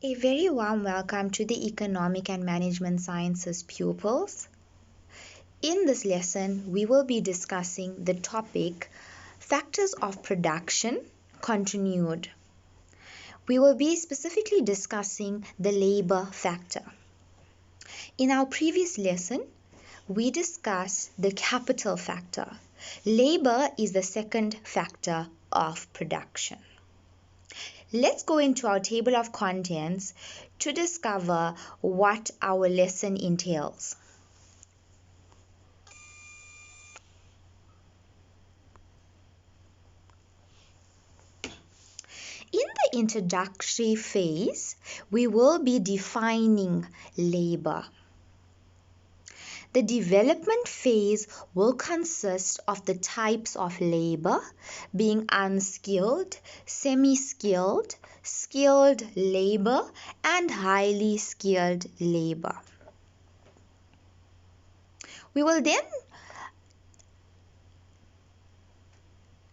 A very warm welcome to the Economic and Management Sciences pupils. In this lesson, we will be discussing the topic Factors of Production continued. We will be specifically discussing the labor factor. In our previous lesson, we discussed the capital factor. Labor is the second factor of production. Let's go into our table of contents to discover what our lesson entails. In the introductory phase, we will be defining labor. The development phase will consist of the types of labor being unskilled, semi-skilled, skilled labor, and highly skilled labor. We will then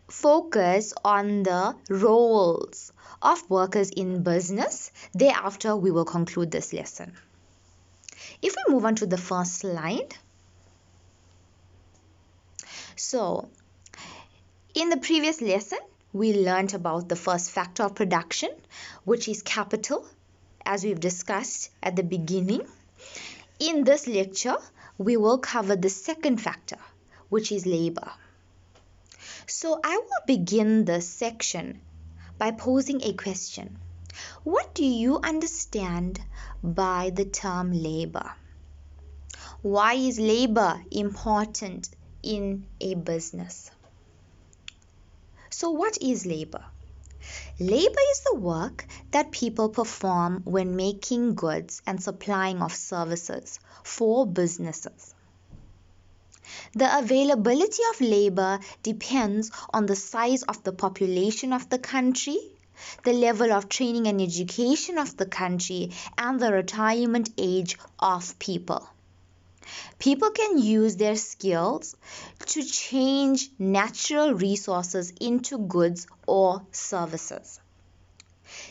focus on the roles of workers in business. Thereafter, we will conclude this lesson. If we move on to the first slide. So, in the previous lesson, we learned about the first factor of production, which is capital, as we've discussed at the beginning. In this lecture, we will cover the second factor, which is labor. So, I will begin this section by posing a question. What do you understand by the term labor? Why is labor important in a business? So what is labor? Labor is the work that people perform when making goods and supplying of services for businesses. The availability of labor depends on the size of the population of the country, the level of training and education of the country, and the retirement age of people. People can use their skills to change natural resources into goods or services.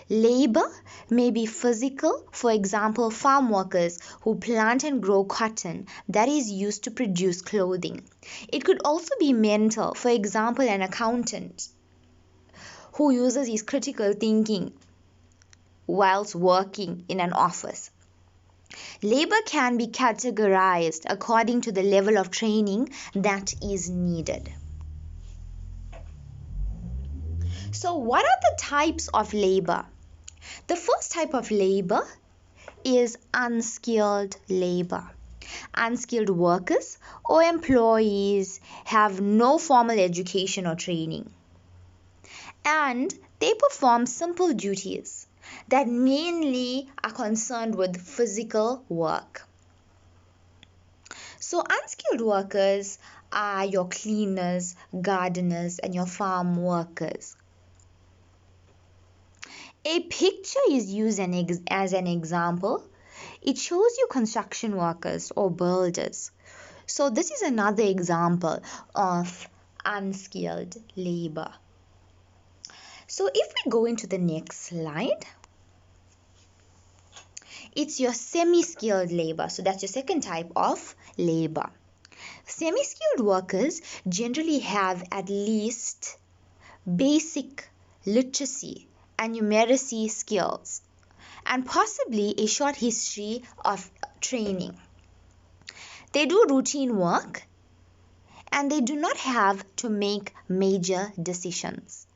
Labor may be physical, for example, farm workers who plant and grow cotton that is used to produce clothing. It could also be mental, for example, an accountant who uses his critical thinking whilst working in an office. Labor can be categorized according to the level of training that is needed. So, what are the types of labor? The first type of labor is unskilled labor. Unskilled workers or employees have no formal education or training, and they perform simple duties that mainly are concerned with physical work. So unskilled workers are your cleaners, gardeners, and your farm workers. A picture is used as an example. It shows you construction workers or builders. So this is another example of unskilled labor. So if we go into the next slide, it's your semi-skilled labor. So that's your second type of labor. Semi-skilled workers generally have at least basic literacy and numeracy skills and possibly a short history of training. They do routine work and they do not have to make major decisions.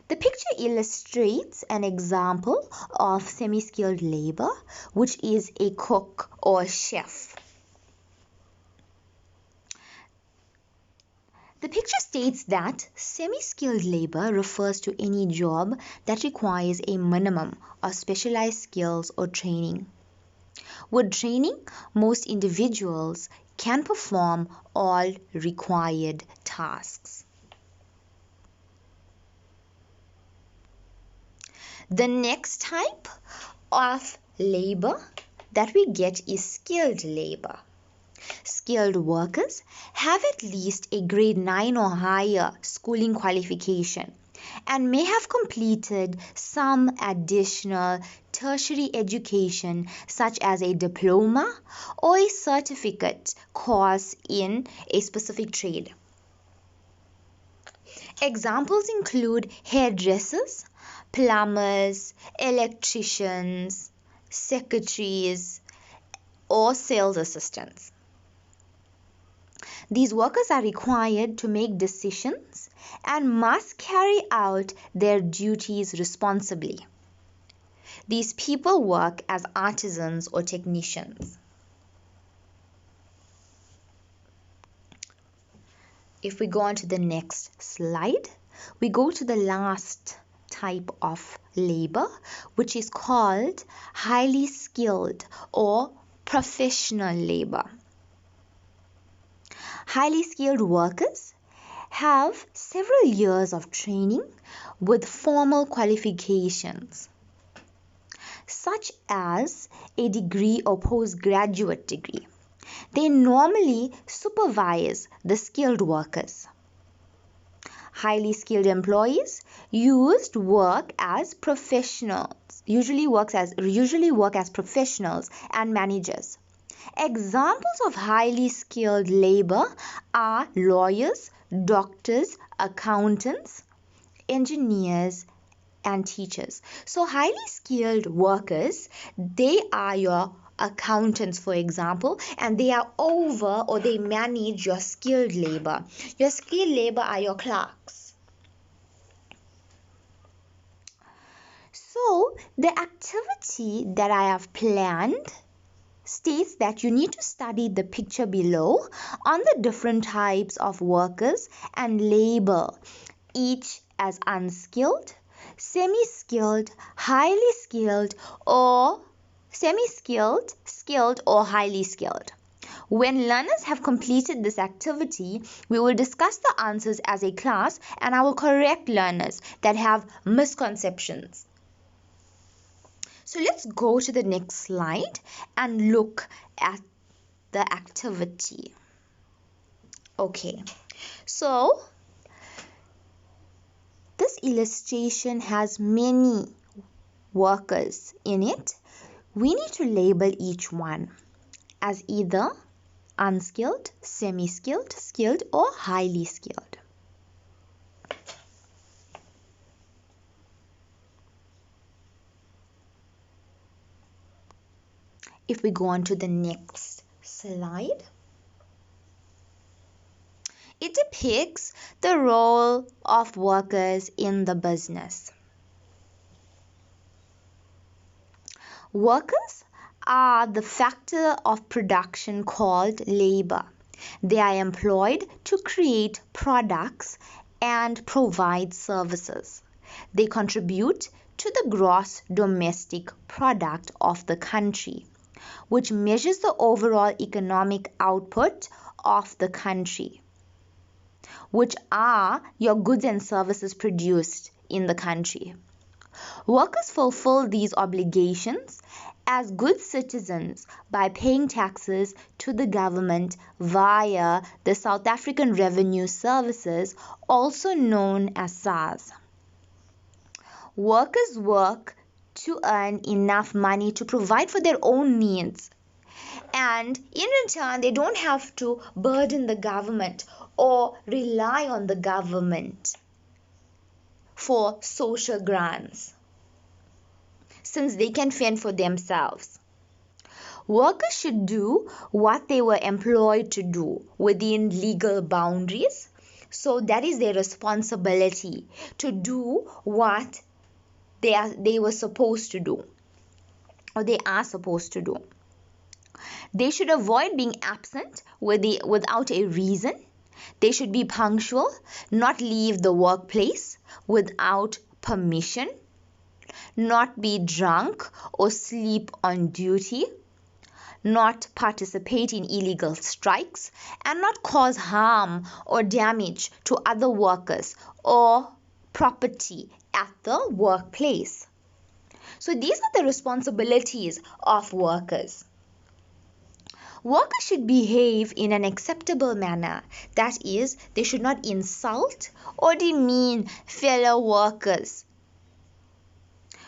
The picture illustrates an example of semi-skilled labor, which is a cook or chef. The picture states that semi-skilled labor refers to any job that requires a minimum of specialized skills or training. With training, most individuals can perform all required tasks. The next type of labor that we get is skilled labor. Skilled workers have at least a grade 9 or higher schooling qualification and may have completed some additional tertiary education such as a diploma or a certificate course in a specific trade. Examples include hairdressers, plumbers, electricians, secretaries, or sales assistants. These workers are required to make decisions and must carry out their duties responsibly. These people work as artisans or technicians. If we go on to the next slide, we go to the last type of labor, which is called highly skilled or professional labor. Highly skilled workers have several years of training with formal qualifications, such as a degree or postgraduate degree. They normally supervise the skilled workers. Highly skilled employees usually work as professionals and managers. Examples of highly skilled labor are lawyers, doctors, accountants, engineers, and teachers. So highly skilled workers, they are your accountants, for example, and they are over or they manage your skilled labor. Your skilled labor are your clerks. So the activity that I have planned states that you need to study the picture below on the different types of workers and labor, each as unskilled, semi-skilled, highly skilled, or semi-skilled, skilled, or highly skilled. When learners have completed this activity, we will discuss the answers as a class and I will correct learners that have misconceptions. So let's go to the next slide and look at the activity. Okay, so this illustration has many workers in it. We need to label each one as either unskilled, semi-skilled, skilled, or highly skilled. If we go on to the next slide, it depicts the role of workers in the business. Workers are the factor of production called labor. They are employed to create products and provide services. They contribute to the gross domestic product of the country, which measures the overall economic output of the country, which are your goods and services produced in the country. Workers fulfill these obligations as good citizens by paying taxes to the government via the South African Revenue Services, also known as SARS. Workers work to earn enough money to provide for their own needs, and in return they don't have to burden the government or rely on the government for social grants, since they can fend for themselves. Workers should do what they were employed to do within legal boundaries, so that is their responsibility to do what they were supposed to do, or they are supposed to do. They should avoid being absent without a reason. They should be punctual, not leave the workplace without permission, not be drunk or sleep on duty, not participate in illegal strikes, and not cause harm or damage to other workers or property at the workplace. So these are the responsibilities of workers. Workers should behave in an acceptable manner. That is, they should not insult or demean fellow workers,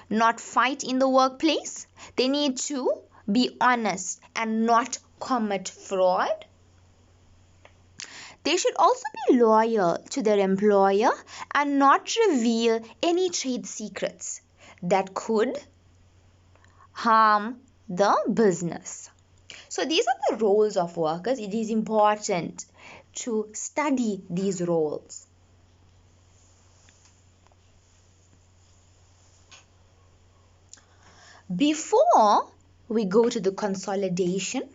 not fight in the workplace. They need to be honest and not commit fraud. They should also be loyal to their employer and not reveal any trade secrets that could harm the business. So these are the roles of workers. It is important to study these roles. Before we go to the consolidation,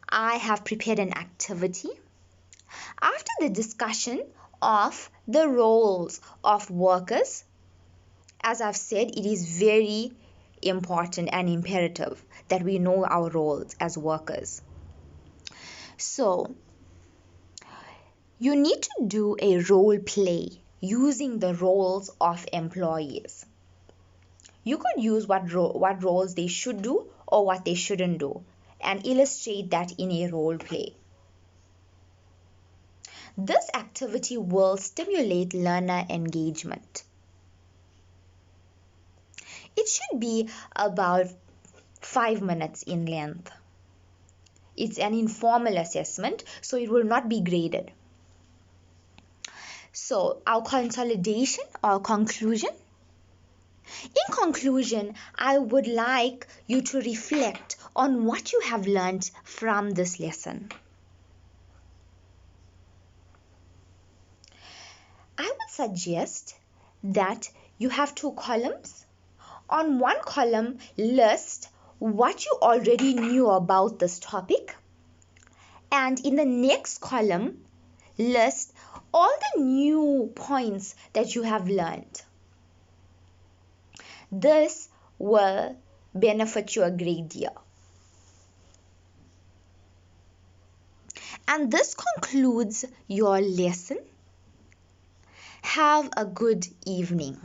I have prepared an activity. After the discussion of the roles of workers, as I've said, it is very important and imperative that we know our roles as workers. So, you need to do a role play using the roles of employees. You could use what roles they should do or what they shouldn't do and illustrate that in a role play. This activity will stimulate learner engagement. It should be about 5 minutes in length. It's an informal assessment, so it will not be graded. So, our consolidation or conclusion. In conclusion, I would like you to reflect on what you have learned from this lesson. I would suggest that you have 2 columns. On one column, list what you already knew about this topic, and in the next column, list all the new points that you have learned. This will benefit you a great deal. And this concludes your lesson. Have a good evening.